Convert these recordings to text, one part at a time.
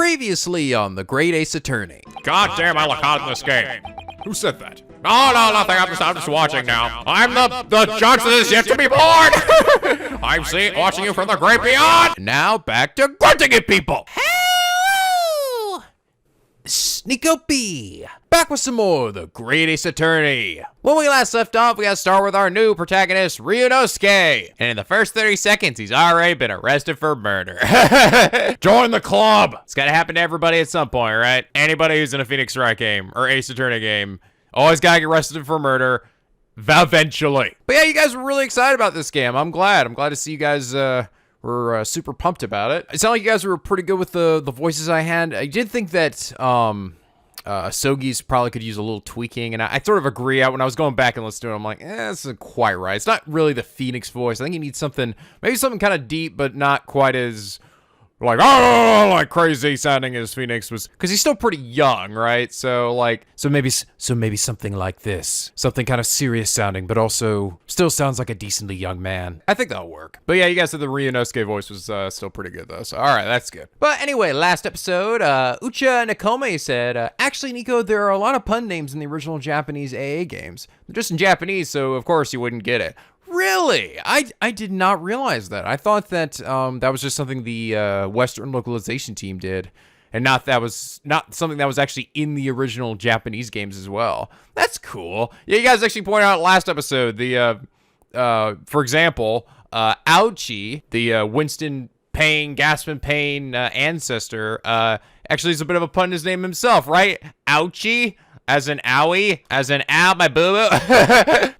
Previously on The Great Ace Attorney. God damn, I look hot in this game. Who said that? No, nothing. I'm just watching now. I'm the judge that is yet to be born. I'm watching you from the great beyond. Now back to grunting at people. Hello! NicoB. Back with some more The Great Ace Attorney. When we last left off, we got to start with our new protagonist, Ryuunosuke. And in the first 30 seconds, he's already been arrested for murder. Join the club. It's got to happen to everybody at some point, right? Anybody who's in a Phoenix Wright game or Ace Attorney game always got to get arrested for murder eventually. But yeah, you guys were really excited about this game. I'm glad to see you guys were super pumped about it. It sounded like you guys were pretty good with the voices I had. I did think that Asougi's probably could use a little tweaking, and I sort of agree. When I was going back and listening to it, I'm like, this isn't quite right. It's not really the Phoenix voice. I think he needs something, maybe something kind of deep, but not quite as like crazy sounding as Phoenix was, because he's still pretty young, right? So maybe something like this, something kind of serious sounding, but also still sounds like a decently young man. I think that'll work. But yeah, you guys said the Ryuunosuke voice was still pretty good though. So all right, that's good. But anyway, last episode, Ucha Nakome said, actually, Nico, there are a lot of pun names in the original Japanese AA games. They're just in Japanese, so of course you wouldn't get it. Really? I did not realize that. I thought that that was just something the Western localization team did, and not something that was actually in the original Japanese games as well. That's cool. Yeah, you guys actually pointed out last episode for example, Ouchie, the Winston Payne, Gaspin Payne ancestor, actually is a bit of a pun in his name himself, right? Ouchie. As an owie? As an ow, my boo-boo?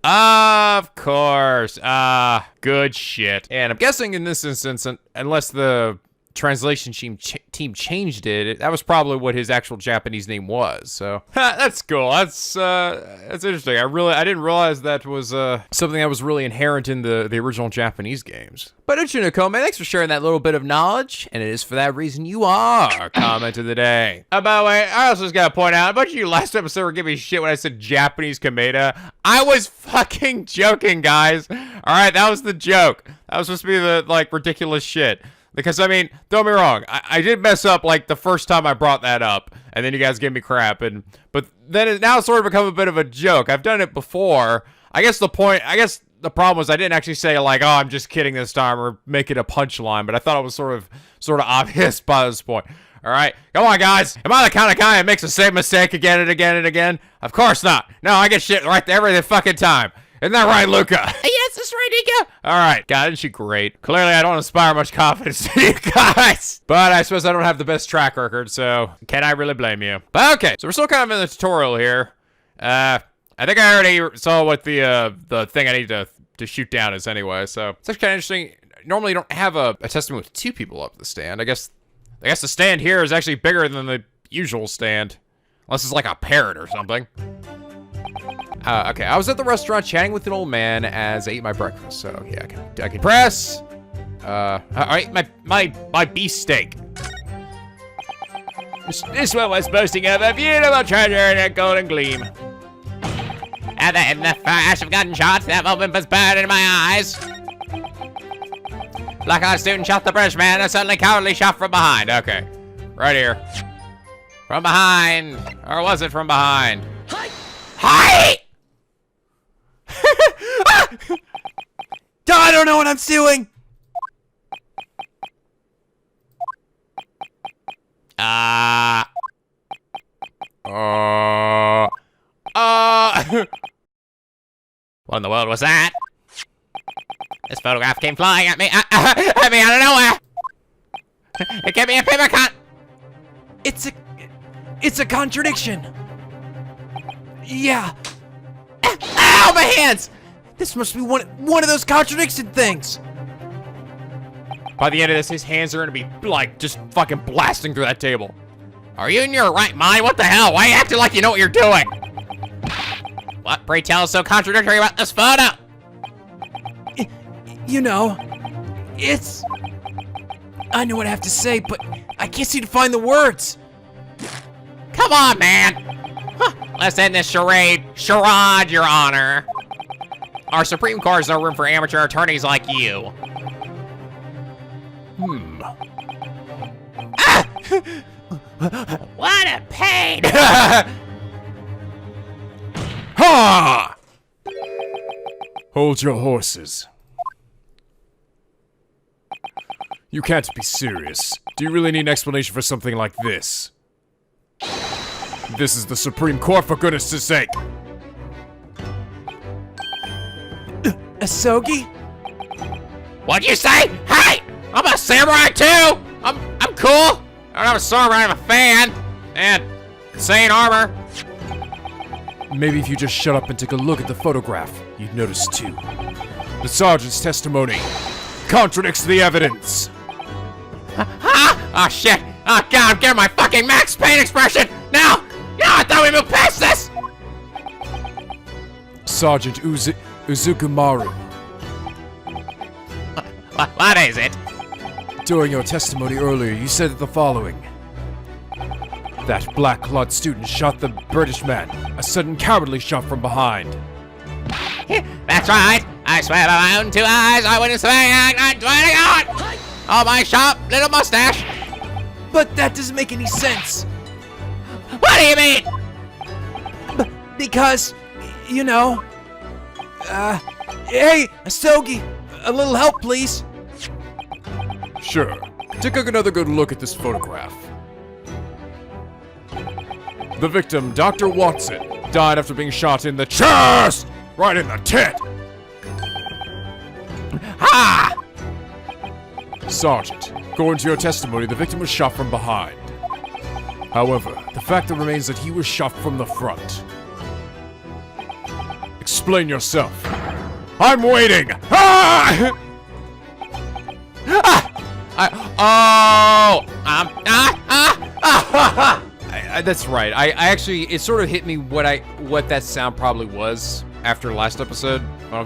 Of course. Good shit. And I'm guessing in this instance, unless the translation team changed it, that was probably what his actual Japanese name was. So that's cool. That's interesting. I didn't realize that was something that was really inherent in the original Japanese games. But Nakome, thanks for sharing that little bit of knowledge, and it is for that reason you are our comment of the day. By the way, I also just gotta point out, a bunch of you last episode were giving me shit when I said Japanese Kameda. I was fucking joking, guys. All right, that was the joke. That was supposed to be the ridiculous shit. Because, I mean, don't be wrong, I did mess up, the first time I brought that up, and then you guys gave me crap, but then now it's sort of become a bit of a joke. I've done it before. I guess the problem was I didn't actually say, oh, I'm just kidding this time, or make it a punchline, but I thought it was sort of obvious by this point. All right, come on, guys. Am I the kind of guy that makes the same mistake again and again and again? Of course not. No, I get shit right every fucking time. Isn't that right, Luca? Yes, that's right, Nico. All right. God, isn't she great? Clearly, I don't inspire much confidence in you guys. But I suppose I don't have the best track record, so can I really blame you? But okay, so we're still kind of in the tutorial here. I think I already saw what the thing I need to shoot down is anyway, so it's actually kind of interesting. Normally, you don't have a testimony with two people up the stand. I guess the stand here is actually bigger than the usual stand. Unless it's like a parrot or something. Okay, I was at the restaurant chatting with an old man as I ate my breakfast. So yeah, I can press. I ate my beefsteak. This one was boasting of a beautiful treasure and a golden gleam. And in the flash of gunshots, that moment was burned in my eyes. Black-eyed student shot the British man and suddenly cowardly shot from behind. Okay, right here. From behind, or was it from behind? Hi! I don't know what I'm doing. What in the world was that? This photograph came flying at me. Out of nowhere. It gave me a paper cut. It's a contradiction. Yeah. Ow, my hands! This must be one of those contradiction things. By the end of this, his hands are gonna be just fucking blasting through that table. Are you in your right mind? What the hell? Why are you acting like you know what you're doing? What, pray tell, is so contradictory about this photo? You know, I know what I have to say, but I can't seem to find the words. Come on, man. Let's end this charade, Your Honor. Our Supreme Court has no room for amateur attorneys like you. What a pain! Ha! Hold your horses. You can't be serious. Do you really need an explanation for something like this? This is the Supreme Court, for goodness sake! Asougi? What'd you say? Hey! I'm a samurai too! I'm cool! I don't have a sword, but I have a fan! And insane armor. Maybe if you just shut up and take a look at the photograph, you'd notice too. The sergeant's testimony contradicts the evidence. Huh? Oh shit! Oh god, I'm getting my fucking Max Payne expression! No! No, I thought we moved past this! Sergeant Uzukumaru, What is it? during your testimony earlier, you said the following. That black-clad student shot the British man, a sudden cowardly shot from behind. That's right! I swear by my own two eyes, I wouldn't swear I'm 20 on! Oh, my sharp little mustache! But that doesn't make any sense. What do you mean? Because, you know... hey, Asougi, a little help, please. Sure. Take another good look at this photograph. The victim, Dr. Watson, died after being shot in the chest! Right in the tit! Ha! Sergeant, according to your testimony, the victim was shot from behind. However, the fact remains that he was shot from the front. Explain yourself. I'm waiting! Ah! That's right. I actually, it sort of hit me what that sound probably was after last episode.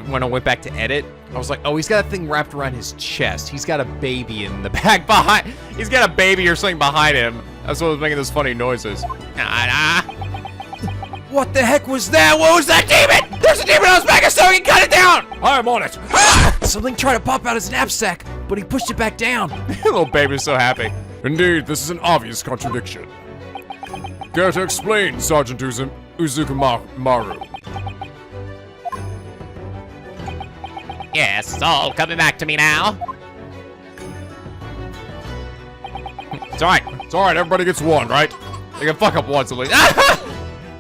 When I went back to edit, I was like, oh, he's got a thing wrapped around his chest. He's got a baby in the back behind. He's got a baby or something behind him. That's what was making those funny noises. What the heck was that? What was that demon? There's a demon on his back, Asougi, cut it down! I'm on it. Something tried to pop out his knapsack, but he pushed it back down. Little baby's so happy. Indeed, this is an obvious contradiction. Care to explain, Sergeant Uzukumaru? Yes, it's all coming back to me now. It's alright, everybody gets one, right? They can fuck up once at least.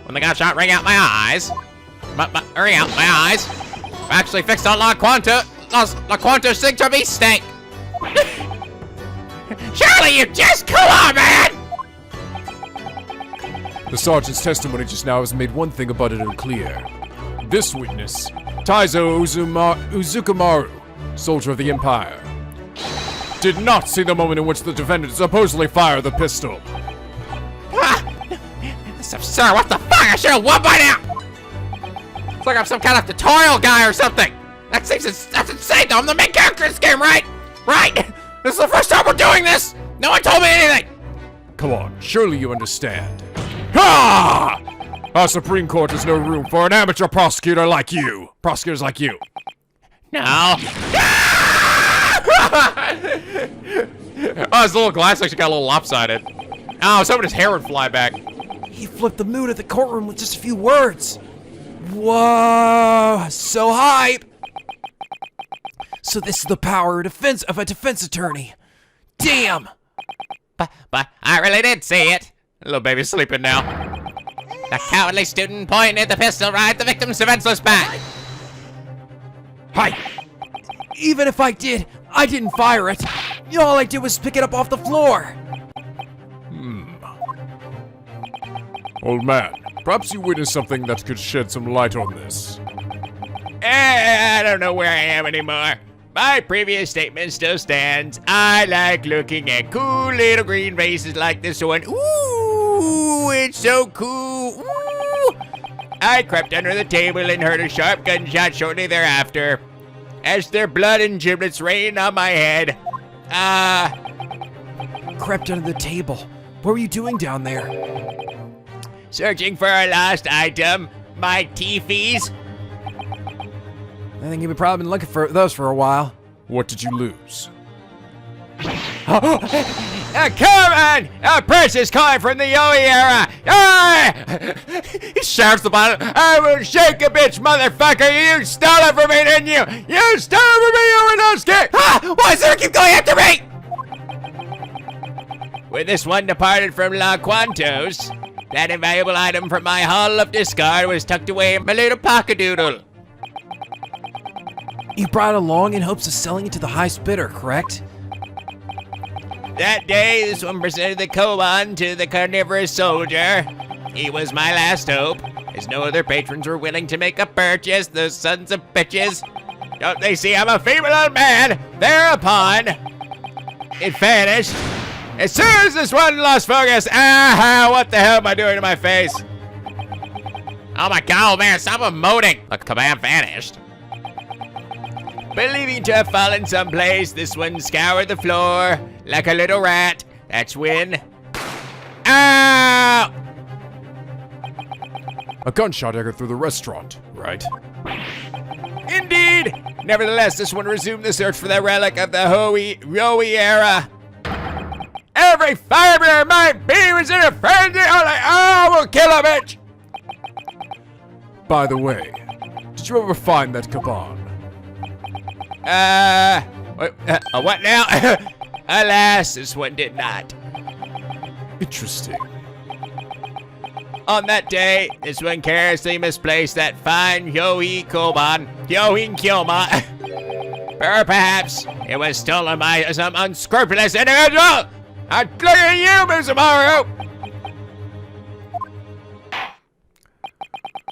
When the gunshot rang out my eyes. Ring out my eyes. I actually fixed on La Quanto Sigma mistake. Surely you just, come on, man! The sergeant's testimony just now has made one thing abundantly clear. This witness, Taizo Uzukumaru, soldier of the Empire, did not see the moment in which the defendant supposedly fired the pistol. Sir, what the fuck? I should have won by now! It's like I'm some kind of tutorial guy or something! That's insane though, I'm the main character in this game, right? Right! This is the first time we're doing this! No one told me anything! Come on, surely you understand. Ha! Our Supreme Court has no room for an amateur prosecutor like you. Prosecutors like you. No. Oh, his little glass actually got a little lopsided. Oh, I was hoping his hair would fly back. He flipped the mood at the courtroom with just a few words. Whoa, so hype. So this is the power of a defense attorney. Damn. But I really did see it. Little baby's sleeping now. The cowardly student pointed the pistol right at the victim's defenseless back. Hi. Even if I did, I didn't fire it. All I did was pick it up off the floor. Old man, perhaps you witnessed something that could shed some light on this. I don't know where I am anymore. My previous statement still stands. I like looking at cool little green faces like this one. Ooh, it's so cool. Ooh. I crept under the table and heard a sharp gunshot shortly thereafter. As their blood and giblets rained on my head. Crept under the table. What were you doing down there? Searching for a lost item. My teefies. I think you've probably been looking for those for a while. What did you lose? Come on! A princess calling from the Yoi era! Ah! He shouts the bottom. I will shake a bitch, motherfucker! You stole it from me, didn't you? You stole it from me, Ryuunosuke! Ah! Why does there keep going after me? When this one departed from La Quantos, that invaluable item from my Hall of Discard was tucked away in my little pocket-doodle. You brought it along in hopes of selling it to the highest bidder, correct? That day, this one presented the koban to the carnivorous soldier. He was my last hope, as no other patrons were willing to make a purchase, those sons of bitches. Don't they see I'm a feeble old man? Thereupon, it vanished. As soon as this one lost focus, what the hell am I doing to my face? Oh my god, man, stop emoting. The command vanished. Believing to have fallen someplace, this one scoured the floor like a little rat. That's when... Ow! A gunshot echoed through the restaurant, right? Indeed! Nevertheless, this one resumed the search for the relic of the Yoi era. Every fiber of my being was in a frenzy. I'm like, oh, we'll kill a bitch! By the way, did you ever find that kaban? What now? Alas, this one did not. Interesting. On that day, this one carelessly misplaced that fine Yoi koban, Yoin Kyoma. Or perhaps it was stolen by some unscrupulous individual. I'm looking at you, Mizumaru!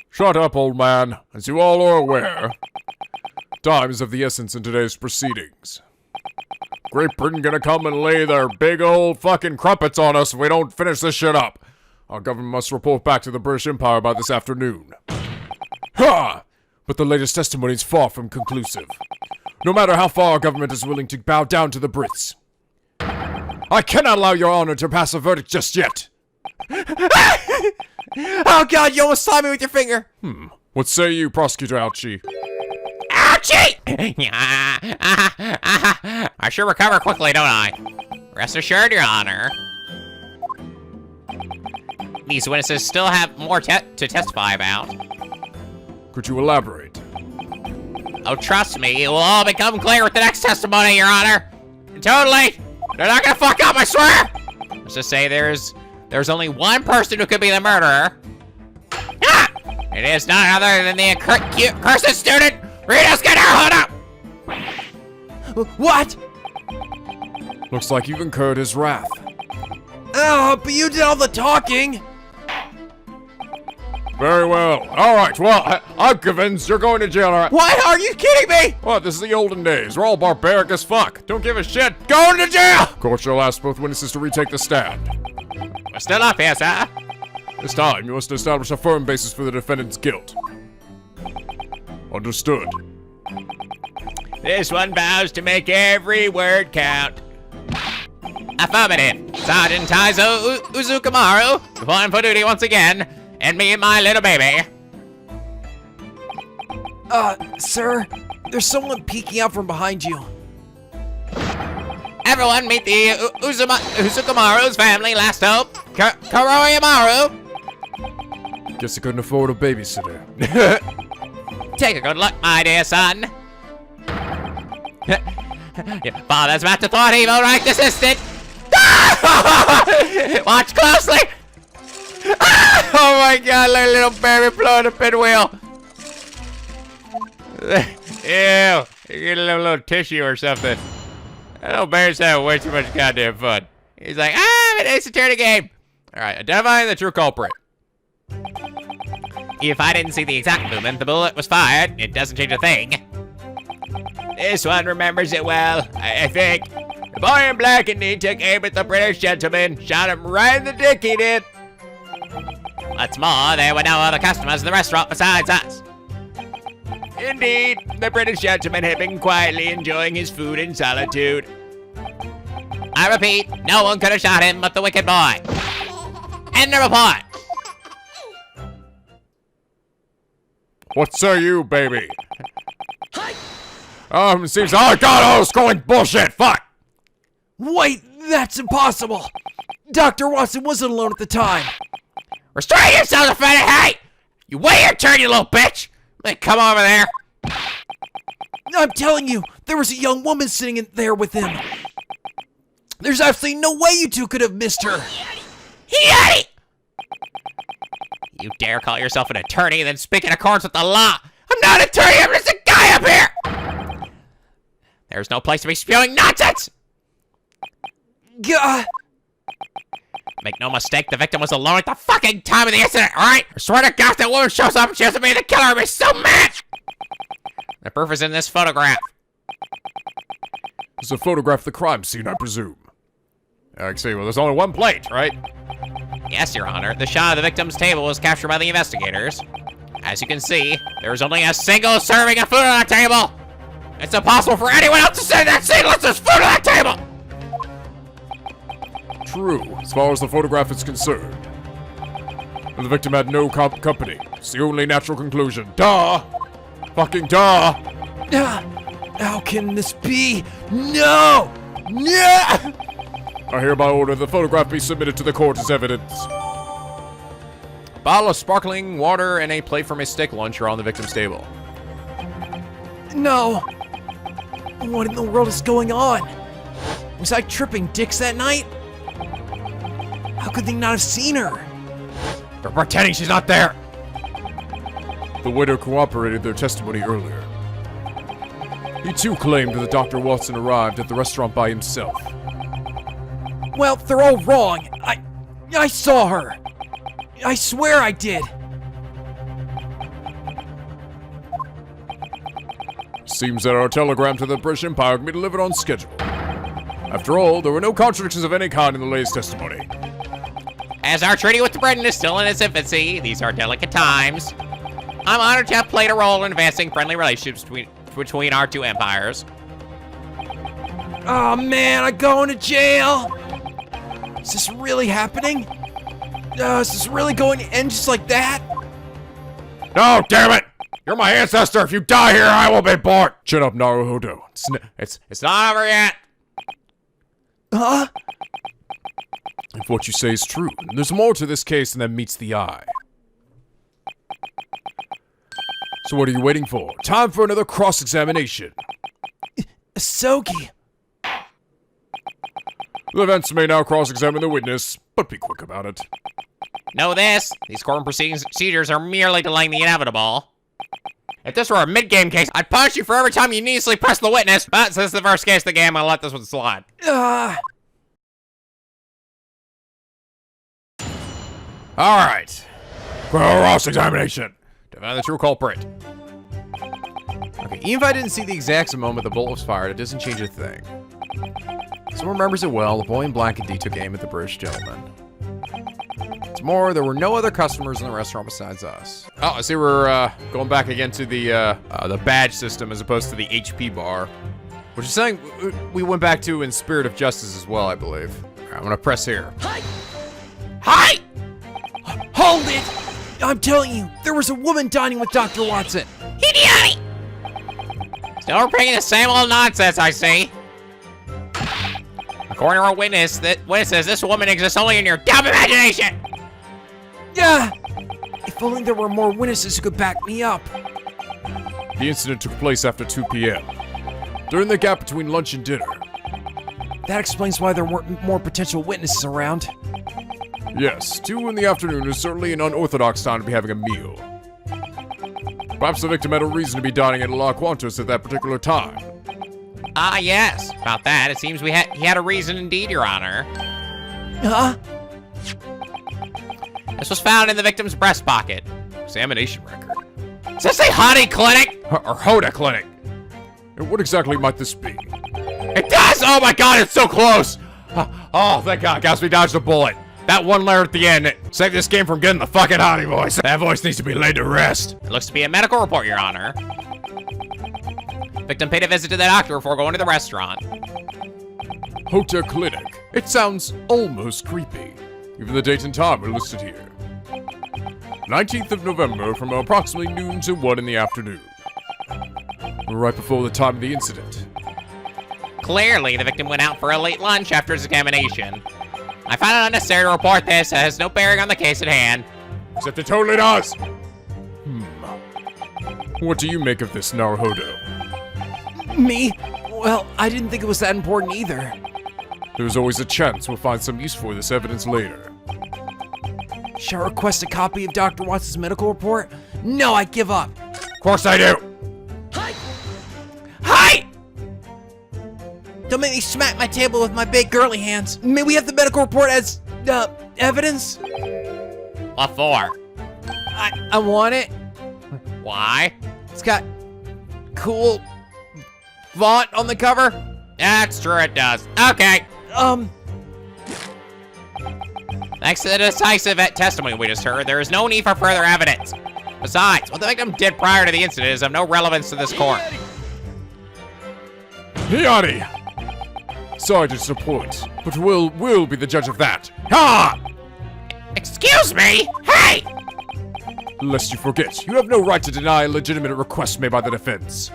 Shut up, old man. As you all are aware, time is of the essence in today's proceedings. Great Britain gonna come and lay their big old fucking crumpets on us if we don't finish this shit up. Our government must report back to the British Empire by this afternoon. Ha! But the latest testimony is far from conclusive. No matter how far our government is willing to bow down to the Brits. I cannot allow your honor to pass a verdict just yet. Oh god, you almost slapped me with your finger! What say you, Prosecutor Ouchie? Ouchie! I sure recover quickly, don't I? Rest assured, Your Honor. These witnesses still have more to testify about. Could you elaborate? Oh, trust me, it will all become clear with the next testimony, Your Honor. Totally. They're not gonna fuck up, I swear. Let's just say there's only one person who could be the murderer. Ah! It is none other than the cursed student, Ryuunosuke Naruhodō. What? Looks like you've incurred his wrath. Oh, but you did all the talking! Very well. Alright, well, I'm convinced you're going to jail, alright? What? Are you kidding me? What? This is the olden days. We're all barbaric as fuck. Don't give a shit. Going to jail! Court shall ask both witnesses to retake the stand. We're still up here, sir. This time, you must establish a firm basis for the defendant's guilt. Understood. This one vows to make every word count. Affirmative. Sergeant Taizo Uzukumaru, reporting for duty once again, and me and my little baby. Sir, there's someone peeking out from behind you. Everyone meet the Uzukumaru's family, last hope. Koroyamaru. Guess I couldn't afford a babysitter. Take a good look, my dear son. Your father's about to thwart evil right this instant. Watch closely. Oh my god, like a little baby blowing a pinwheel. Ew, you get a little tissue or something. I know bears have way too much goddamn fun. He's like, I'm an ace attorney game. All right, identifying the true culprit. If I didn't see the exact moment the bullet was fired, it doesn't change a thing. This one remembers it well, I think. The boy in black indeed took aim at the British gentleman, shot him right in the dick, he did. What's more, there were no other customers in the restaurant besides us. Indeed, the British gentleman had been quietly enjoying his food in solitude. I repeat, no one could have shot him but the wicked boy. End of report. What say you, baby? Seems, oh god, I was scrolling bullshit, fuck! Wait, That's impossible! Dr. Watson wasn't alone at the time! Restrain yourself, defendant! Hey! You wait your turn, you little bitch! Then come over there. I'm telling you, there was a young woman sitting in there with him. There's absolutely no way you two could have missed her. Yeti! You dare call yourself an attorney and then speak in accordance with the law? I'm not an attorney, I'm just a guy up here! There's no place to be spewing nonsense! Gah! Make no mistake, the victim was alone at the fucking time of the incident, alright? I swear to God, that woman shows up and she doesn't be the killer, I'll be so mad! The proof is in this photograph. It's a photograph of the crime scene, I presume. I see, well, there's only one plate, right? Yes, Your Honor. The shot of the victim's table was captured by the investigators. As you can see, there is only a single serving of food on the table. It's impossible for anyone else to say that scene unless there's food on that table! True, as far as the photograph is concerned. The victim had no company. It's the only natural conclusion. Duh! Fucking duh! How can this be? No! No! I hereby order the photograph be submitted to the court as evidence. Bottle of sparkling water and a plate from a steak lunch are on the victim's table. No! What in the world is going on? Was I tripping dicks that night? How could they not have seen her? They're pretending she's not there! The waiter corroborated their testimony earlier. He too claimed that Dr. Watson arrived at the restaurant by himself. Well, they're all wrong. I saw her. I swear I did. Seems that our telegram to the British Empire can be delivered on schedule. After all, there were no contradictions of any kind in the latest testimony. As our treaty with Britain is still in its infancy, these are delicate times. I'm honored to have played a role in advancing friendly relationships between our two empires. Oh man, I'm going to jail! Is this really happening? Is this really going to end just like that? No, damn it! You're my ancestor! If you die here, I will be born! Shut up, Naruhodō. It's not over yet! Huh? If what you say is true, then there's more to this case than that meets the eye. So what are you waiting for? Time for another cross-examination. Asougi. The defense may now cross-examine the witness, but be quick about it. Know this, these courtroom procedures are merely delaying the inevitable. If this were a mid-game case, I'd punish you for every time you needlessly press the witness, but since it's the first case of the game, I'll let this one slide. Alright. Cross-examination. To find the true culprit. Okay, even if I didn't see the exact moment the bullet was fired, it doesn't change a thing. Someone remembers it well, the boy in black indeed took aim at the British gentleman. What's more, there were no other customers in the restaurant besides us. Oh, I see we're going back again to the badge system as opposed to the HP bar. Which is something we went back to in Spirit of Justice as well, I believe. Alright, I'm gonna press here. Hi! Hold it! I'm telling you, there was a woman dining with Dr. Watson. Idiot! Still repeating the same old nonsense, I see. According to our witnesses, this woman exists only in your dumb imagination! Yeah! If only there were more witnesses who could back me up. The incident took place after 2 p.m. during the gap between lunch and dinner. That explains why there weren't more potential witnesses around. Yes, 2 in the afternoon is certainly an unorthodox time to be having a meal. Perhaps the victim had a reason to be dining at La Quantus at that particular time. Ah, yes. About that, it seems he had a reason indeed, Your Honor. Huh? This was found in the victim's breast pocket. Examination record. Does this say Honey Clinic? Or Hoda Clinic. And what exactly might this be? It does! Oh my God, it's so close! Oh, thank God, guys, we dodged a bullet. That one letter at the end saved this game from getting the fucking Hottie voice. That voice needs to be laid to rest. It looks to be a medical report, Your Honor. Victim paid a visit to the doctor before going to the restaurant. Hoda Clinic. It sounds almost creepy. Even the date and time are listed here. 19th of November from approximately noon to 1 in the afternoon. Right before the time of the incident. Clearly, the victim went out for a late lunch after his examination. I find it unnecessary to report this. It has no bearing on the case at hand. Except it totally does. What do you make of this, Naruhodō? Me? Well, I didn't think it was that important either. There's always a chance we'll find some use for this evidence later. Shall I request a copy of Dr. Watson's medical report? No, I give up. Of course I do. Hi! Don't make me smack my table with my big girly hands. May we have the medical report as, evidence? What for? I want it. Why? It's got cool font on the cover. That's true, it does. Okay. Thanks to the decisive testimony we just heard, there is no need for further evidence. Besides, what the victim did prior to the incident is of no relevance to this court. Hiyari! Sorry to disappoint, but we'll be the judge of that. Ha! Excuse me? Hey! Lest you forget, you have no right to deny a legitimate request made by the defense.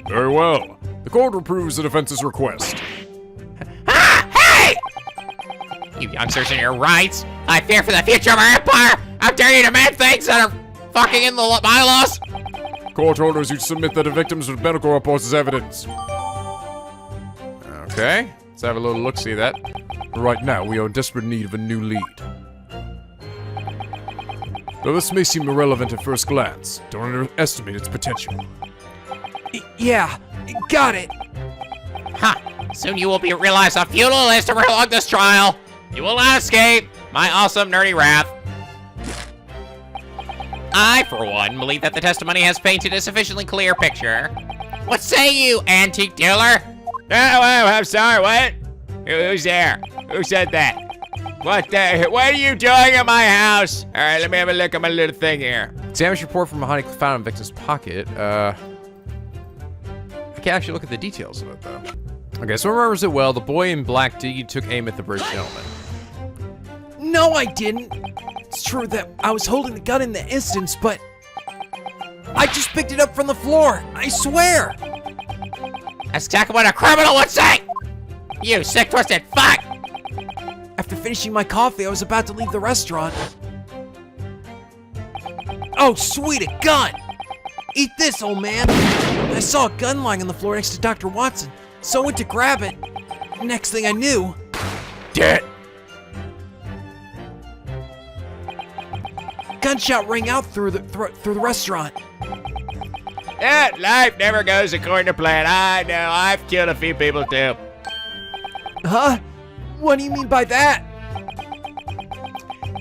Very well. The court approves the defense's request. Hey! You youngsters in your rights. I fear for the future of our empire. How dare you demand things that are fucking in the bylaws? Court orders you to submit the victims with medical reports as evidence. Okay, let's have a little look-see at that. Right now, we are in desperate need of a new lead. Though this may seem irrelevant at first glance, don't underestimate its potential. Yeah, got it. Huh. Soon you will realize how futile it is to prolong this trial. You will not escape my awesome nerdy wrath. I, for one, believe that the testimony has painted a sufficiently clear picture. What say you, antique dealer? Oh, I'm sorry, what? Who's there? Who said that? What are you doing in my house? All right, let me have a look at my little thing here. Examiner's report from behind found in victim's pocket. I can't actually look at the details of it, though. Okay, so remembers it well. The boy in black took aim at the bridge gentleman. No, I didn't. It's true that I was holding the gun in the instance, but I just picked it up from the floor. I swear. That's exactly what a criminal would say. You sick, twisted fuck. After finishing my coffee, I was about to leave the restaurant. Oh, sweet, a gun! Eat this, old man! I saw a gun lying on the floor next to Dr. Watson, so I went to grab it. Next thing I knew... Dead! Gunshot rang out through the restaurant. That life never goes according to plan. I know, I've killed a few people too. Huh? What do you mean by that?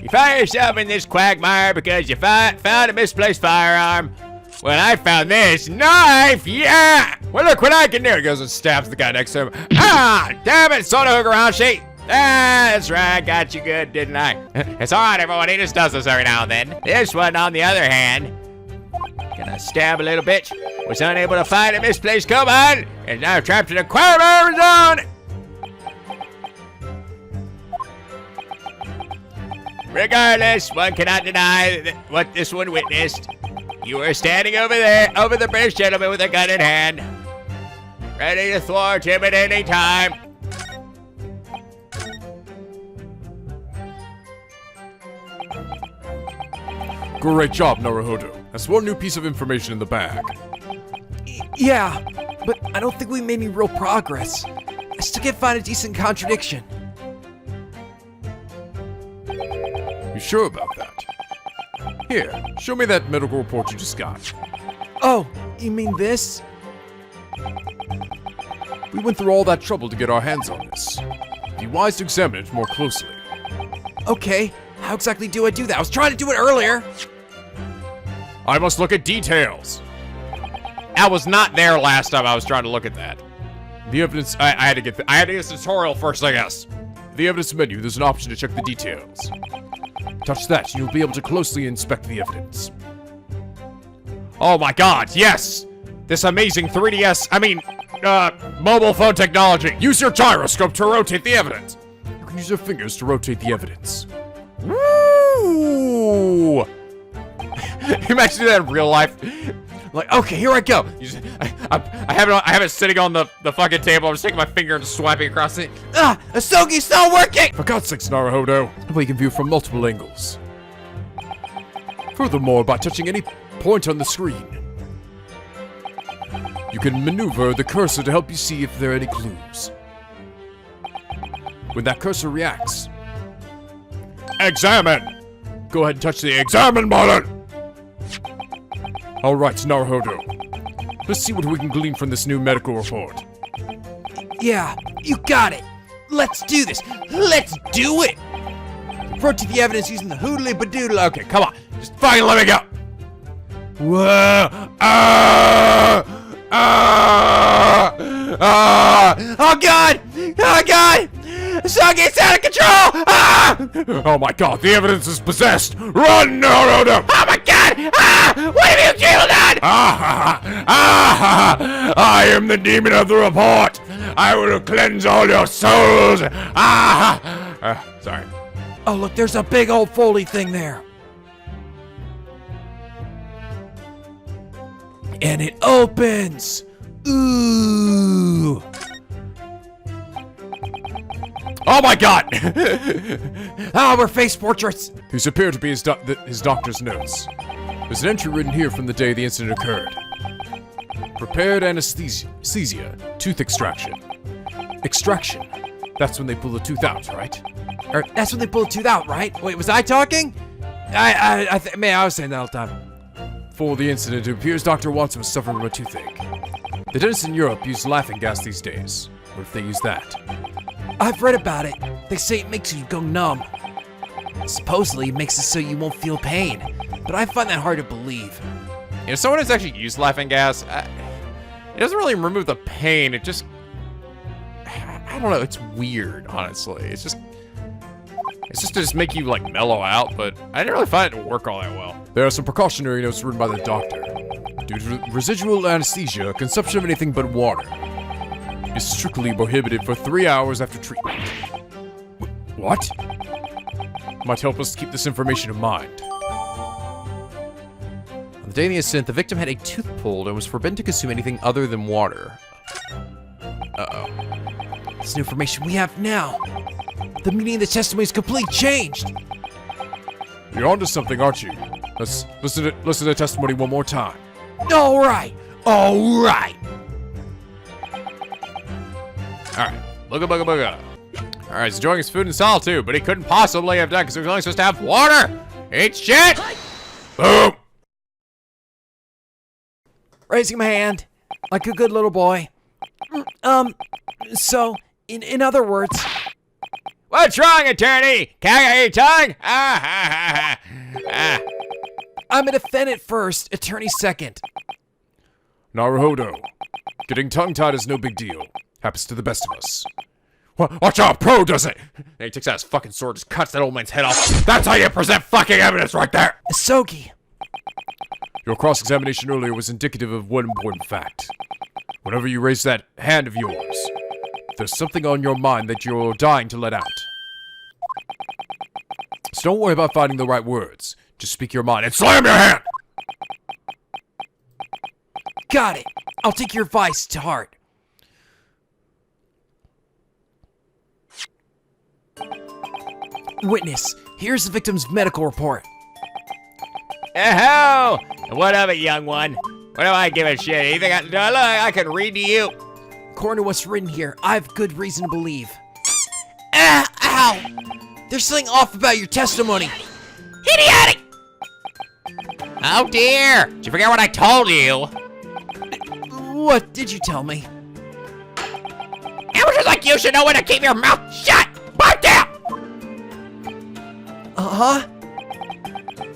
You find yourself in this quagmire because you found a misplaced firearm. When I found this knife, yeah! Well, look what I can do. He goes and stabs the guy next to him. Ah, damn it, soda hook around sheet. That's right, got you good, didn't I? It's all right, everyone. He just does this every now and then. This one, on the other hand, gonna stab a little bitch, was unable to find a misplaced coupon, and now trapped in a quagmire zone. Regardless, one cannot deny what this one witnessed. You were standing over there, over the bridge gentleman with a gun in hand, ready to thwart him at any time. Great job, Naruhodō. That's one new piece of information in the bag. Yeah, but I don't think we made any real progress. I still can't find a decent contradiction. You sure about that? Here, show me that medical report you just got. Oh, you mean this? We went through all that trouble to get our hands on this. Be wise to examine it more closely. Okay, how exactly do I do that? I was trying to do it earlier. I must look at details. I was not there last time I was trying to look at that. The evidence, I had to get this tutorial first, I guess. The evidence menu, there's an option to check the details. Touch that, you'll be able to closely inspect the evidence. Oh my god, yes! This amazing 3DS, mobile phone technology. Use your gyroscope to rotate the evidence. You can use your fingers to rotate the evidence. Woo! Imagine that in real life. like, okay, here I go. I have it sitting on the fucking table. I'm just taking my finger and swiping across it. Asougi, it's not working! For God's sakes, Naruhodō, we can view from multiple angles. Furthermore, by touching any point on the screen, you can maneuver the cursor to help you see if there are any clues. When that cursor reacts, examine! Go ahead and touch the examine button! Alright, Naruhodō. Let's see what we can glean from this new medical report. Yeah, you got it. Let's do this. Let's do it. Refer to the evidence using the hoodly badoodle. Okay, come on. Just fucking let me go. Whoa. Oh God! Oh God! Asougi, it's out of control! Oh my God, the evidence is possessed! Run, Naruhodō! Oh my God! What have you done? I am the demon of the report! I will cleanse all your souls! Sorry. Oh look, there's a big old Foley thing there. And it opens! Ooh! Oh my God! We're face portraits! These appear to be his doctor's notes. There's an entry written here from the day the incident occurred. Prepared anesthesia, tooth extraction. Extraction. That's when they pull the tooth out, right? Or that's when they pull the tooth out, right? Wait, was I talking? I was saying that all the time. For the incident, it appears Dr. Watson was suffering from a toothache. The dentists in Europe use laughing gas these days. What if they use that? I've read about it. They say it makes you go numb. Supposedly, it makes it so you won't feel pain. But I find that hard to believe. You know, someone who's actually used laughing gas, it doesn't really remove the pain. It just, I don't know. It's weird, honestly. It's just to just make you like mellow out. But I didn't really find it to work all that well. There are some precautionary notes written by the doctor. Due to residual anesthesia, consumption of anything but water is strictly prohibited for 3 hours after treatment. What? Might help us keep this information in mind. On the day of the incident, the victim had a tooth pulled and was forbidden to consume anything other than water. Uh-oh. It's new information we have now. The meaning of the testimony is completely changed. You're onto something, aren't you? Let's listen to the testimony one more time. All right. All right. Booga, booga, booga. All right, he's enjoying his food in solitude, but he couldn't possibly have done because he was only supposed to have water. Eat shit. Boom. Raising my hand, like a good little boy. So, in other words... What's wrong, attorney? Can I hear your tongue? I'm a defendant first, attorney second. Naruhodō, getting tongue-tied is no big deal. Happens to the best of us. Watch out, pro does it! And he takes out his fucking sword, just cuts that old man's head off. That's how you present fucking evidence right there! Asougi. Your cross-examination earlier was indicative of one important fact. Whenever you raise that hand of yours, there's something on your mind that you're dying to let out. So don't worry about finding the right words. Just speak your mind and slam your hand! Got it. I'll take your advice to heart. Witness, here's the victim's medical report. Oh, what of it, young one? What do I give a shit? Anything look, I can read to you. According to what's written here, I have good reason to believe. Ow! There's something off about your testimony. Idiotic! Oh dear! Did you forget what I told you? What did you tell me? Amateurs like you should know when to keep your mouth shut! Pipe down! Uh-huh?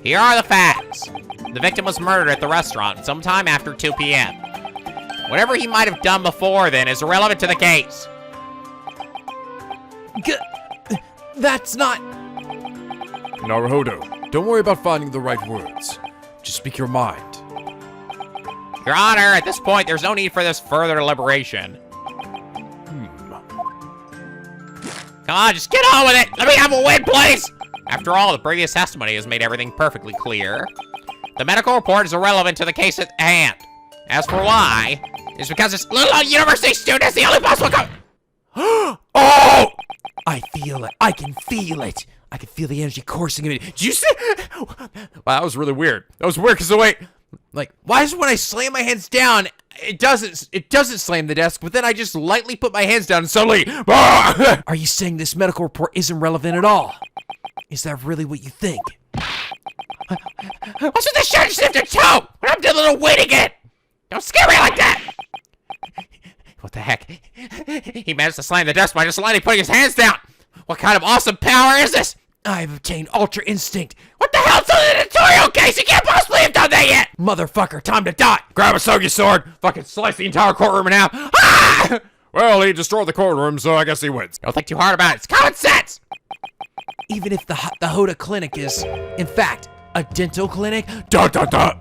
Here are the facts. The victim was murdered at the restaurant sometime after 2 p.m. Whatever he might have done before then is irrelevant to the case. That's not... Naruhodō, don't worry about finding the right words. Just speak your mind. Your Honor, at this point, there's no need for this further deliberation. Come on, just get on with it! Let me have a win, please! After all, the previous testimony has made everything perfectly clear. The medical report is irrelevant to the case at hand. As for why, it's because this little university student is the only possible Oh! I feel it. I can feel it. I can feel the energy coursing in me. Did you see? Wow, that was really weird. That was weird because the way, Like, why is it when I slam my hands down, it doesn't slam the desk, but then I just lightly put my hands down and suddenly, Are you saying this medical report isn't relevant at all? Is that really what you think? What's with the shirt snifter too? When I'm doing a little wait again. Don't scare me like that. What the heck? He managed to slam the desk by just lightly putting his hands down. What kind of awesome power is this? I've obtained Ultra Instinct. What the hell's in the tutorial case? You can't possibly have done that yet! Motherfucker, time to die. grab Asougi's sword, fucking slice the entire courtroom in half. Ah! Well, he destroyed the courtroom, so I guess he wins. Don't think too hard about it. It's common sense! Even if the Hoda clinic is, in fact, a dental clinic, Dun dun dun.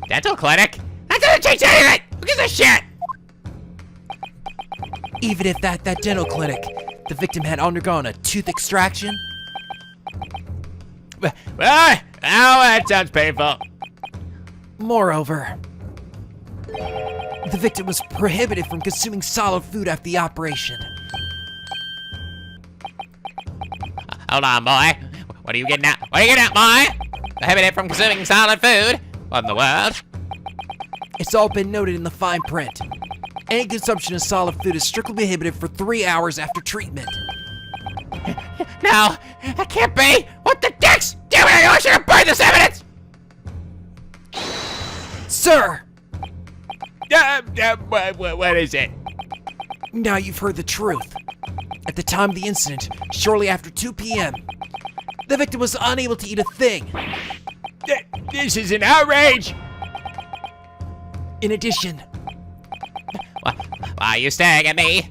Dental clinic? That doesn't change anything! Who gives a shit? even if that dental clinic, the victim had undergone a tooth extraction. Ah, oh, that sounds painful. Moreover, the victim was prohibited from consuming solid food after the operation. Hold on, boy. What are you getting at? What are you getting at, boy? Prohibited from consuming solid food? What in the world? It's all been noted in the fine print. Any consumption of solid food is strictly prohibited for 3 hours after treatment. No, that can't be. What the dicks? Damn it, I should have burned this evidence. Sir! What is it? Now you've heard the truth. At the time of the incident, shortly after 2 p.m., the victim was unable to eat a thing. This is an outrage! In addition, Why are you staring at me?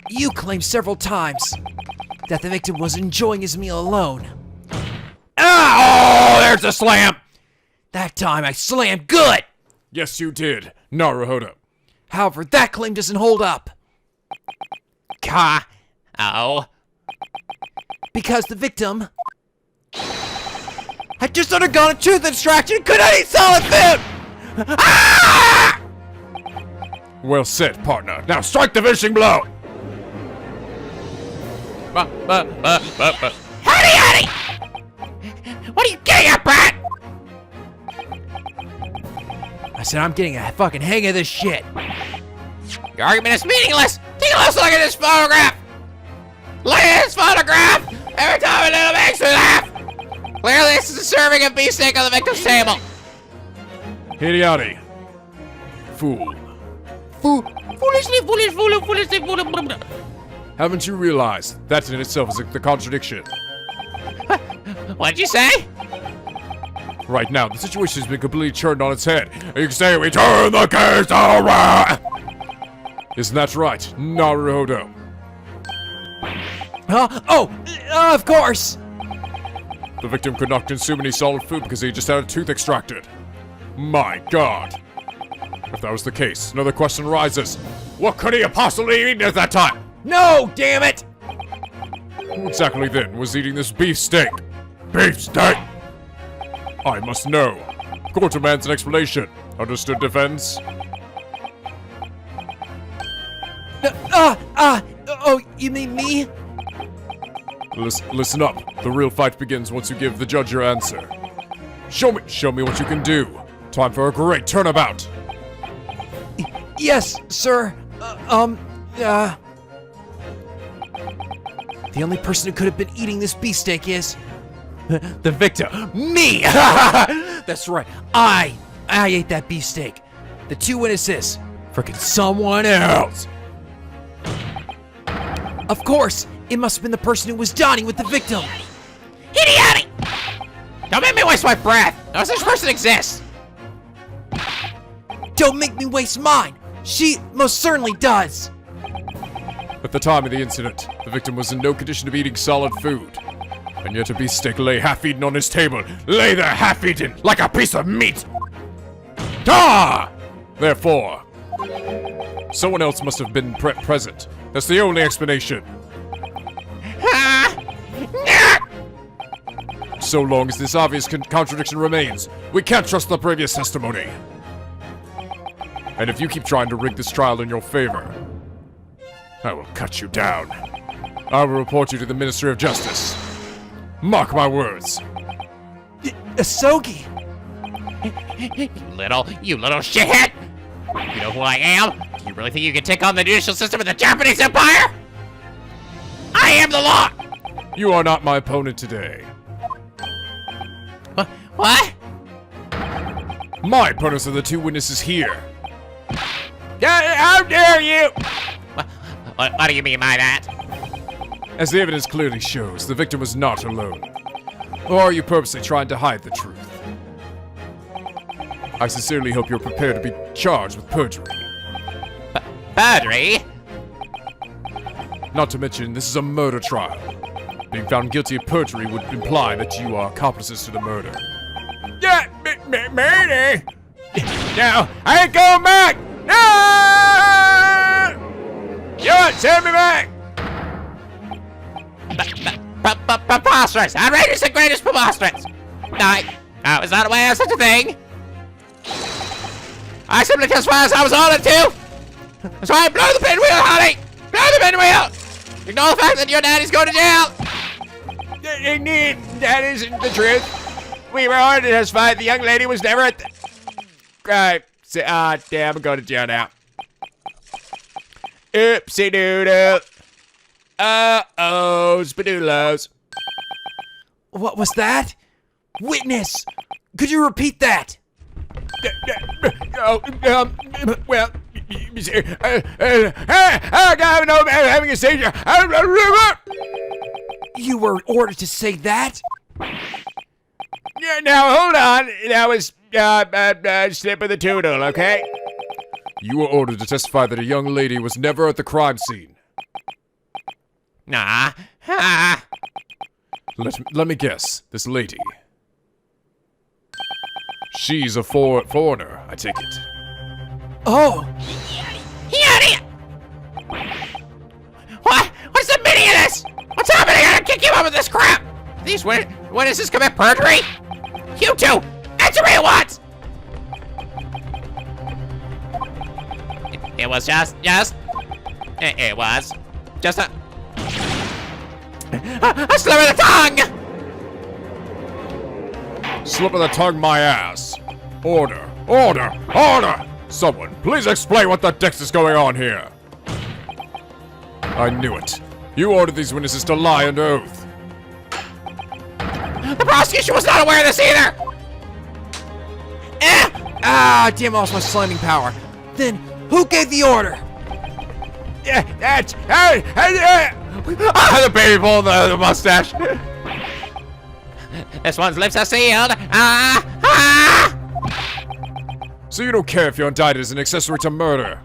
you claimed several times that the victim was enjoying his meal alone. Oh, there's a slam. That time I slammed good! Yes, you did, Naruhodō. However, that claim doesn't hold up, Oh. because the victim had just undergone a tooth extraction and could not eat solid food! Well said, partner. Now strike the finishing blow. Howdy! What are you getting at, Brad? I said I'm getting a fucking hang of this shit. Your argument is meaningless. Take a close look at this photograph. Look at this photograph. Every time it makes me laugh. Clearly, this is a serving of beefsteak on the victim's table. Hideati. Fool. Foolishly. Haven't you realized that in itself is the contradiction? What'd you say? Right now, the situation has been completely turned on its head. You can say we turn the case around. Isn't that right, Naruhodō? Huh? Oh, of course! The victim could not consume any solid food because he just had a tooth extracted. My God. If that was the case, another question arises. What could he have possibly eaten at that time? No, damn it! Who exactly then was eating this beefsteak? Beefsteak! I must know. Court demands an explanation. Understood, defense? Oh, you mean me? Listen up. The real fight begins once you give the judge your answer. Show me what you can do. Time for a great turnabout. Yes, sir. The only person who could have been eating this beefsteak is the victim. Me! That's right. I ate that beefsteak. The two witnesses, frickin' someone else. Of course, it must have been the person who was dining with the victim. Idiot! Don't make me waste my breath. No such person exists. Don't make me waste mine. She most certainly does. At the time of the incident, the victim was in no condition of eating solid food. And yet a beefsteak lay half-eaten on his table. Lay there half-eaten, like a piece of meat! Ah! Therefore, someone else must have been present. That's the only explanation. So long as this obvious contradiction remains, we can't trust the previous testimony. And if you keep trying to rig this trial in your favor, I will cut you down. I will report you to the Ministry of Justice. Mark my words. Asougi! You little shithead! You know who I am? Do you really think you can take on the judicial system of the Japanese Empire? I am the law! You are not my opponent today. What? My opponents are the two witnesses here. How dare you! What do you mean by that? As the evidence clearly shows, the victim was not alone. Or are you purposely trying to hide the truth? I sincerely hope you're prepared to be charged with perjury. Perjury? Not to mention, this is a murder trial. Being found guilty of perjury would imply that you are accomplices to the murder. Yeah, murder? No, I ain't going back! No! You send me back! Preposterous! Outrageous and greatest preposterous! I was not aware of such a thing! I simply testified as I was ordered to! That's why blow the pinwheel, honey! Blow the pinwheel! Ignore the fact that your daddy's going to jail! Indeed, that isn't the truth. We were ordered to testify. The young lady was never at the... damn, I'm going to jail now. Oopsie doodle. Uh-oh, spadoodlos. What was that? Witness! Could you repeat that? Well, I know I'm having a seizure. You were ordered to say that? Yeah, now hold on. That was slip of the toodle, okay? You were ordered to testify that a young lady was never at the crime scene. Nah. Let me guess. This lady. She's a foreigner, I take it. Oh! What's the meaning of this? What's happening? I'm gonna kick you out with this crap! These witnesses commit perjury? You two! Answer me at once! It was just it was just a slip of the tongue! Slip of the tongue, my ass. Order, order, order! Someone, please explain what the dicks is going on here. I knew it. You ordered these witnesses to lie under oath. The prosecution was not aware of this either! Ah, damn, I lost my slamming power. Then, who gave the order? Yeah, that's... The baby bull, the mustache. This one's lips are sealed. So you don't care if you're indicted as an accessory to murder.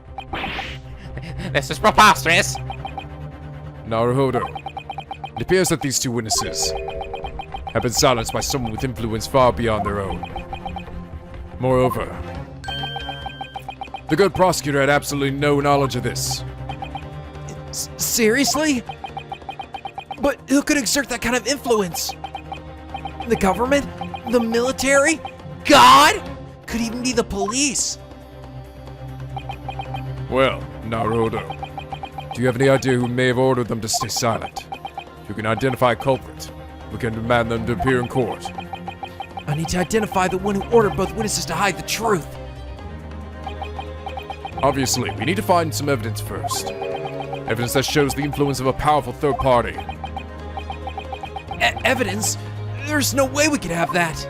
This is preposterous. Naruhodō, it appears that these two witnesses have been silenced by someone with influence far beyond their own. Moreover, the good prosecutor had absolutely no knowledge of this. Seriously? But who could exert that kind of influence? The government? The military? God? Could even be the police. Well, Naruhodō, do you have any idea who may have ordered them to stay silent? If you can identify a culprit, we can demand them to appear in court. I need to identify the one who ordered both witnesses to hide the truth. Obviously, we need to find some evidence first. Evidence that shows the influence of a powerful third party. Evidence? There's no way we could have that.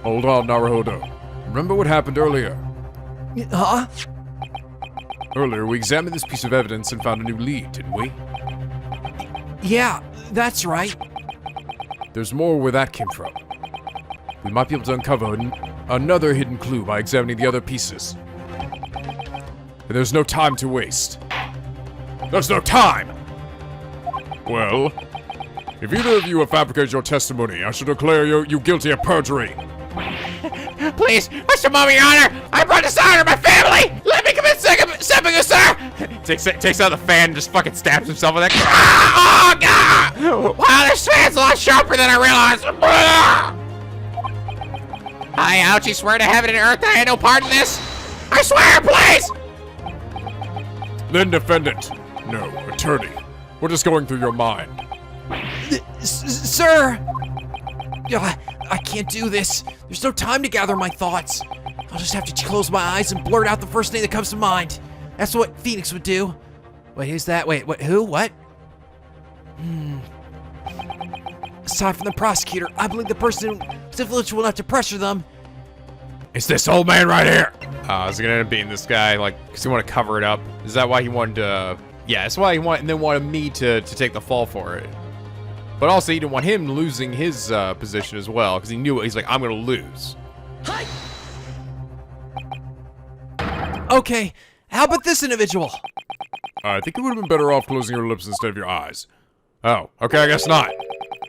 Hold on, Naruhodō. Remember what happened earlier? Huh? Earlier, we examined this piece of evidence and found a new lead, didn't we? Yeah, that's right. There's more where that came from. We might be able to uncover another hidden clue by examining the other pieces. And there's no time to waste. There's no time! Well, if either of you have fabricated your testimony, I shall declare you guilty of perjury. Please, Mr. Mummy, Your Honor, I brought dishonor to my family! Let me commit seppuku, sir! Takes out the fan and just fucking stabs himself with that. Oh, God! Wow, this fan's a lot sharper than I realized. I ouchie swear to heaven and earth I had no part in this. I swear, please! Then defendant. No, attorney. What is going through your mind? Sir! I can't do this. There's no time to gather my thoughts. I'll just have to close my eyes and blurt out the first thing that comes to mind. That's what Phoenix would do. Wait, who's that? Wait, what? Who? What? Aside from the prosecutor, I believe the person who's influential enough to pressure them. It's this old man right here. Is he gonna end up being this guy, like, because he wanted to cover it up? Is that why he wanted to, yeah, that's why he wanted me to take the fall for it. But also, he didn't want him losing his position as well, because he knew it. He's like, I'm gonna lose. Okay, how about this individual? I think you would have been better off closing your lips instead of your eyes. Oh, okay, I guess not.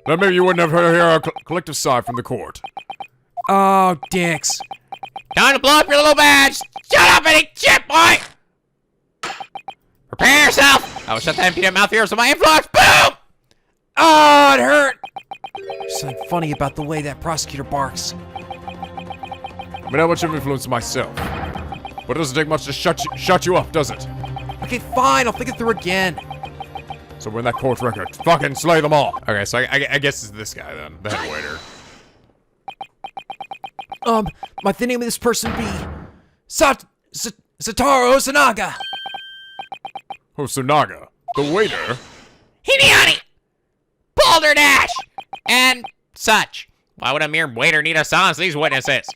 Then maybe you wouldn't have heard our collective sigh from the court. Oh, dicks. Time to blow up your little badge! Shut up and eat shit, boy! Prepare yourself! I will shut the empty mouth ears of my influence. Boom! Oh, it hurt! There's something funny about the way that prosecutor barks. I mean, how much of influence myself? But it doesn't take much to shut you up, does it? Okay, fine, I'll think it through again. So when that court record, fucking slay them all. Okay, so I guess it's this guy then, the head waiter. Might the name of this person be Satoru Osanaga? Hosonaga, the waiter? Hiniani! Balderdash! And such. Why would a mere waiter need to silence these witnesses?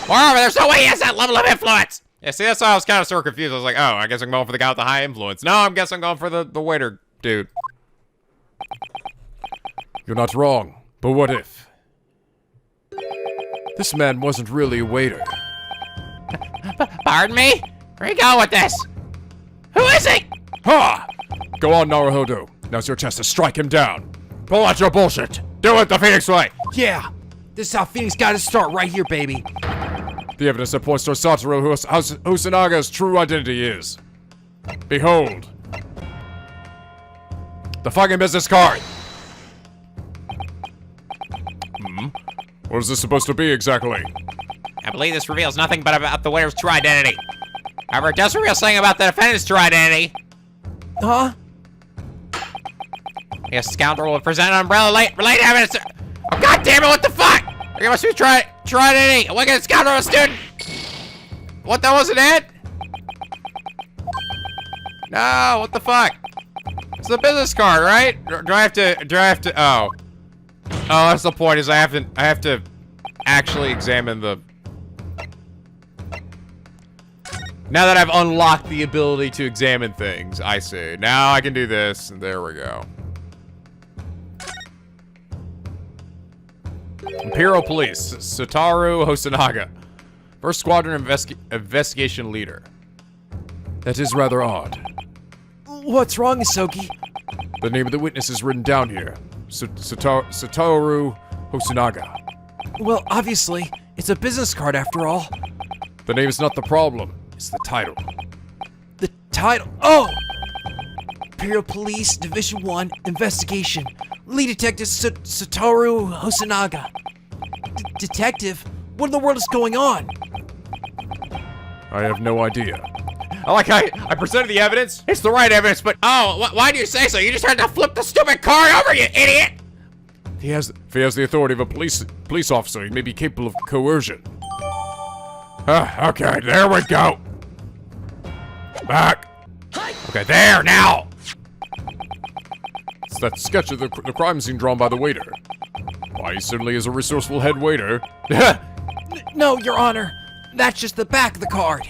Moreover, there's no way he has that level of influence! Yeah, see, that's why I was kind of sort of confused. I was like, oh, I guess I'm going for the guy with the high influence. No, I guess I'm going for the waiter dude. You're not wrong, but what if? This man wasn't really a waiter. Pardon me? Where you going with this? Who is he? Ha! Go on, Naruhodō. Now's your chance to strike him down. Pull out your bullshit. Do it the Phoenix way. Yeah, this is how Phoenix got his start right here, baby. The evidence that points to Satoru Hosanaga's true identity is... Behold. The fucking business card. What is this supposed to be exactly? I believe this reveals nothing but about the waiter's true identity. However, it does reveal something about the defendant's true identity. Huh? A scoundrel will present an umbrella-related evidence. Oh, God damn it, what the fuck? There must be true identity. A wicked scoundrel student. What, that wasn't it? No, what the fuck? It's the business card, right? Do I have to, oh. Oh, that's the point, is I have to actually examine the... Now that I've unlocked the ability to examine things, I see. Now I can do this, and there we go. Imperial Police, Satoru Hosonaga. First Squadron Investigation Leader. That is rather odd. What's wrong, Asougi? The name of the witness is written down here. Satoru Hosonaga. Well, obviously, it's a business card after all. The name is not the problem. It's the title. The title. Oh! Imperial Police Division 1 Investigation. Lead Detective Satoru Hosonaga. Detective? What in the world is going on? I have no idea. I like how I presented the evidence. It's the right evidence, but Oh, why do you say so? You just had to flip the stupid card over, you idiot! If he has the authority of a police officer, he may be capable of coercion. Okay, there we go. Back. okay, there now. It's that sketch of the crime scene drawn by the waiter. Why, he certainly is a resourceful head waiter. No, Your Honor. That's just the back of the card.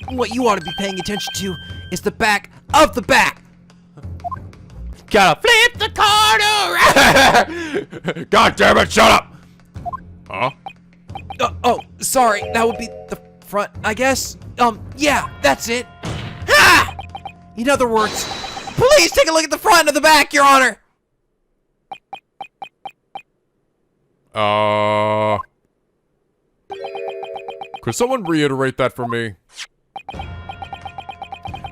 What you ought to be paying attention to is the back of the back. Gotta Flip the card around! God damn it, shut up! Huh? Oh, sorry. That would be the front, I guess. Yeah, that's it. Ha! In other words, please take a look at the front and the back, Your Honor. Could someone reiterate that for me?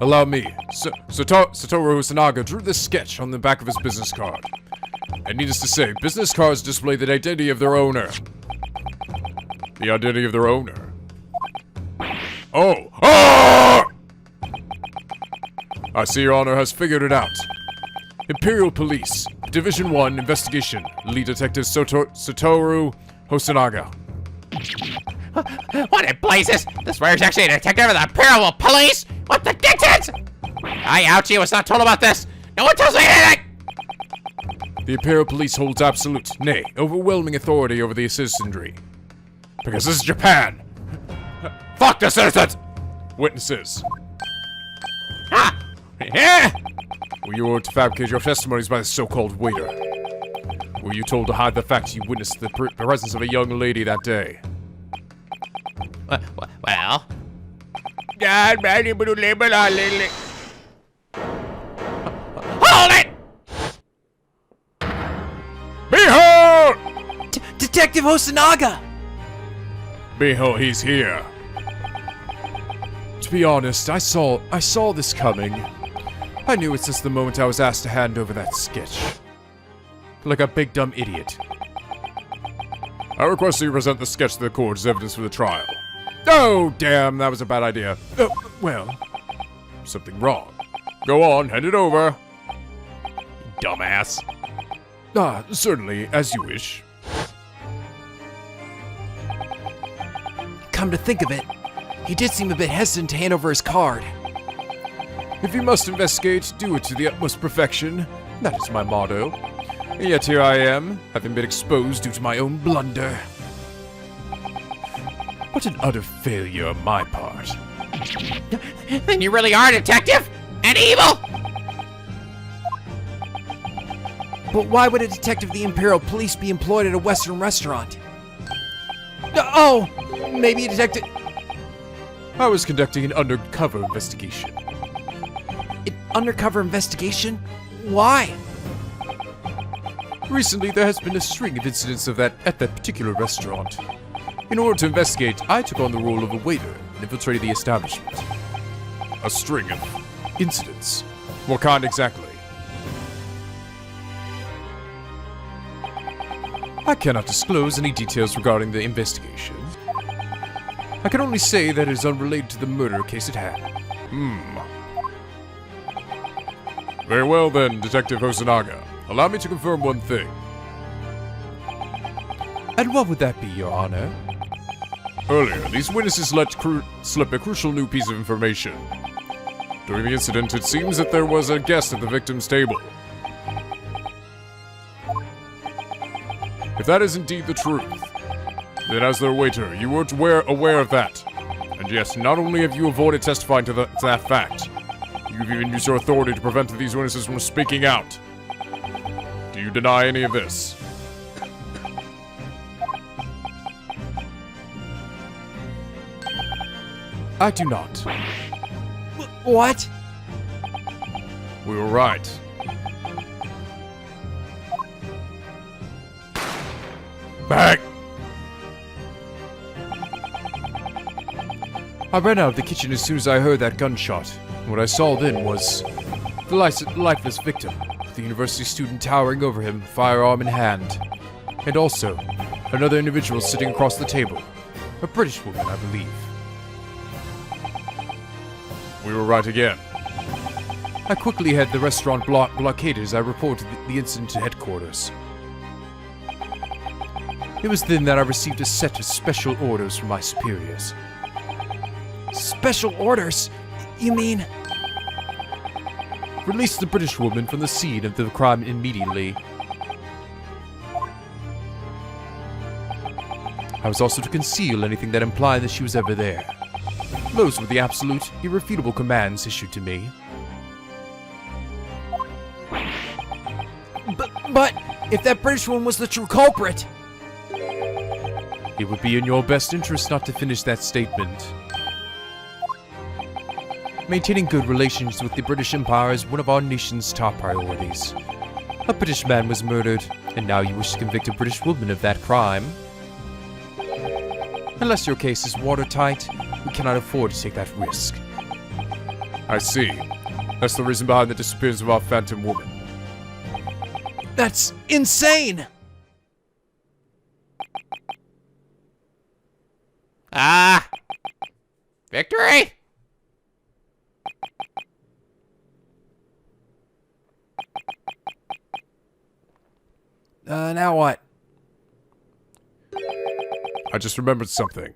Allow me. Satoru Hosonaga drew this sketch on the back of his business card. And needless to say, business cards display the identity of their owner. The identity of their owner. Oh! Ah! I see Your Honor has figured it out. Imperial Police, Division 1, Investigation, Lead Detective Satoru Hosonaga. What in blazes? This where's actually a detective of the Imperial Police? What the distance? I out you was not told about this. No one tells me anything. The Imperial Police holds absolute, nay, overwhelming authority over the citizenry. Because this is Japan. Fuck the citizens! Witnesses. Ah! Yeah! Were you ordered to fabricate your testimonies by the so-called waiter? Were you told to hide the fact you witnessed the presence of a young lady that day? Well, hold it! Behold! Detective Hosonaga! Behold, he's here. To be honest, I saw this coming. I knew it since the moment I was asked to hand over that sketch. Like a big dumb idiot. I request you present the sketch to the court as evidence for the trial. Oh, damn, that was a bad idea. Well, something wrong. Go on, hand it over. Dumbass. Ah, certainly, as you wish. Come to think of it, he did seem a bit hesitant to hand over his card. If you must investigate, do it to the utmost perfection. That is my motto. And yet here I am, having been exposed due to my own blunder. What an utter failure on my part. Then you really are a detective? And evil? But why would a detective of the Imperial Police be employed at a Western restaurant? Oh, maybe a detective... I was conducting an undercover investigation. An undercover investigation? Why? Recently, there has been a string of incidents of that at that particular restaurant. In order to investigate, I took on the role of a waiter and infiltrated the establishment. A string of incidents? What kind exactly? I cannot disclose any details regarding the investigation. I can only say that it is unrelated to the murder case at hand. Very well then, Detective Hosonaga. Allow me to confirm one thing. And what would that be, Your Honor? Earlier, these witnesses let slip a crucial new piece of information. During the incident, it seems that there was a guest at the victim's table. If that is indeed the truth, then as their waiter, you weren't aware of that. And yes, not only have you avoided testifying to that fact, you've even used your authority to prevent these witnesses from speaking out. Do you deny any of this? I do not. What? We were right. Back! I ran out of the kitchen as soon as I heard that gunshot. What I saw then was the lifeless victim, with the university student towering over him, firearm in hand. And also, another individual sitting across the table. A British woman, I believe. We were right again. I quickly had the restaurant blockaded as I reported the incident to headquarters. It was then that I received a set of special orders from my superiors. Special orders? You mean... Release the British woman from the scene of the crime immediately. I was also to conceal anything that implied that she was ever there. Those were the absolute, irrefutable commands issued to me. But if that British woman was the true culprit... It would be in your best interest not to finish that statement. Maintaining good relations with the British Empire is one of our nation's top priorities. A British man was murdered, and now you wish to convict a British woman of that crime. Unless your case is watertight, we cannot afford to take that risk. I see. That's the reason behind the disappearance of our phantom woman. That's insane! Victory? Now what? I just remembered something.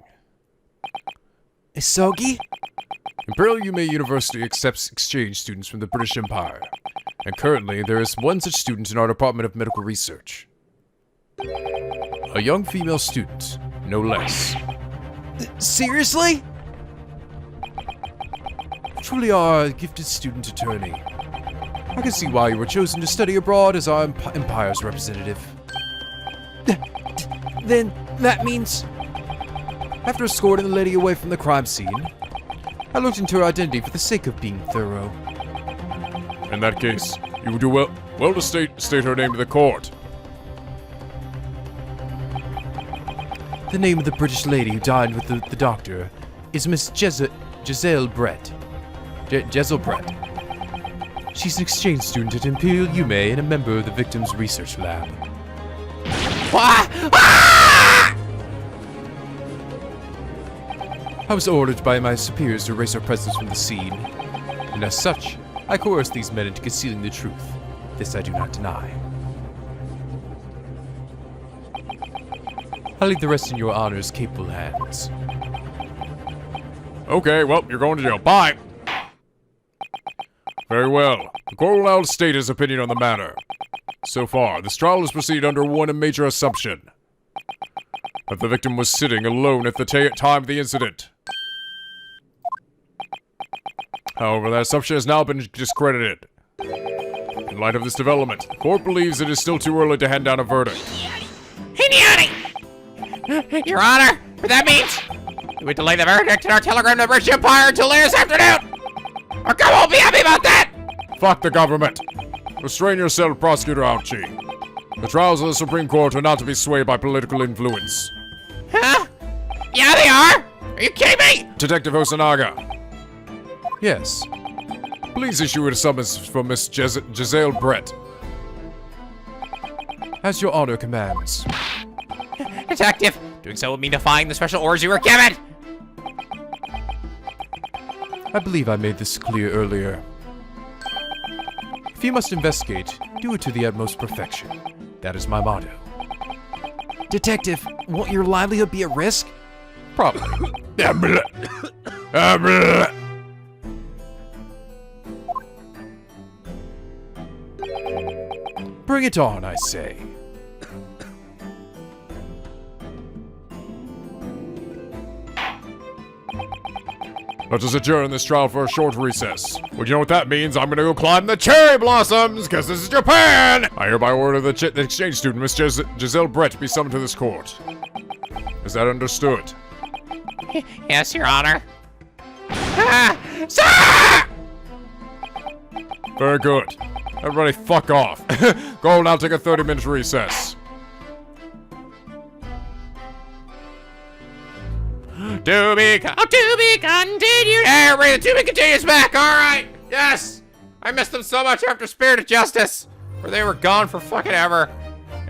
Asougi? Imperial Yume University accepts exchange students from the British Empire. And currently, there is one such student in our Department of Medical Research. A young female student, no less. Seriously? Truly are a gifted student attorney. I can see why you were chosen to study abroad as our empire's representative. Then that means... After escorting the lady away from the crime scene, I looked into her identity for the sake of being thorough. In that case, you would do well to state her name to the court. The name of the British lady who died with the doctor is Miss Giselle Brett. Giselle Brett. She's an exchange student at Imperial Yume and a member of the victim's research lab. I was ordered by my superiors to erase her presence from the scene, and as such, I coerced these men into concealing the truth. This I do not deny. I'll leave the rest in your honor's capable hands. Okay, well, you're going to jail. Bye! Very well. The court will now state his opinion on the matter. So far, this trial has proceeded under one major assumption. That the victim was sitting alone at the time of the incident. However, that assumption has now been discredited. In light of this development, the court believes it is still too early to hand down a verdict. Your Honor, what that means? We delay the verdict in our telegram to the British Empire until later this afternoon! Our government won't be happy about that! Fuck the government. Restrain yourself, Prosecutor Ouchi. The trials of the Supreme Court are not to be swayed by political influence. Huh? Yeah, they are! Are you kidding me? Detective Hosanaga. Yes. Please issue a summons for Miss Giselle Brett. As your honor commands. Detective, doing so would mean defying the special orders you were given! I believe I made this clear earlier. If you must investigate, do it to the utmost perfection. That is my motto. Detective, won't your livelihood be at risk? Probably. Bring it on, I say. Let us adjourn this trial for a short recess. Well, you know what that means? I'm gonna go climb the cherry blossoms, because this is Japan! I hereby order the exchange student, Miss Giselle Brett, be summoned to this court. Is that understood? Yes, Your Honor. Sir! Very good. Everybody fuck off. Go now, take a 30-minute recess. To be continued. Hey, bring the to be continuous back. All right. Yes. I missed them so much after Spirit of Justice, where they were gone for fucking ever.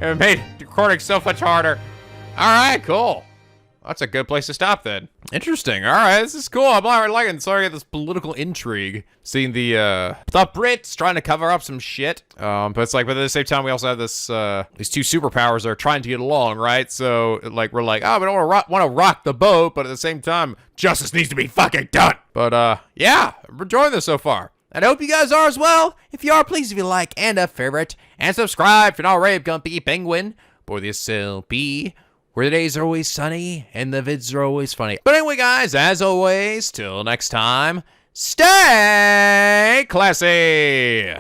It made recording so much harder. All right, cool. That's a good place to stop then. Interesting. All right, this is cool. I'm already liking. Sorry, this political intrigue. Seeing the Brits trying to cover up some shit. But it's like, but at the same time, we also have this these two superpowers that are trying to get along, right? So like, we're like, oh, we don't want to rock the boat, but at the same time, justice needs to be fucking done. But yeah, I'm enjoying this so far. And I hope you guys are as well. If you are, please leave a like and a favorite and subscribe if you're not already become Piggy Penguin for the SLP. Where the days are always sunny and the vids are always funny. But anyway, guys, as always, till next time, stay classy!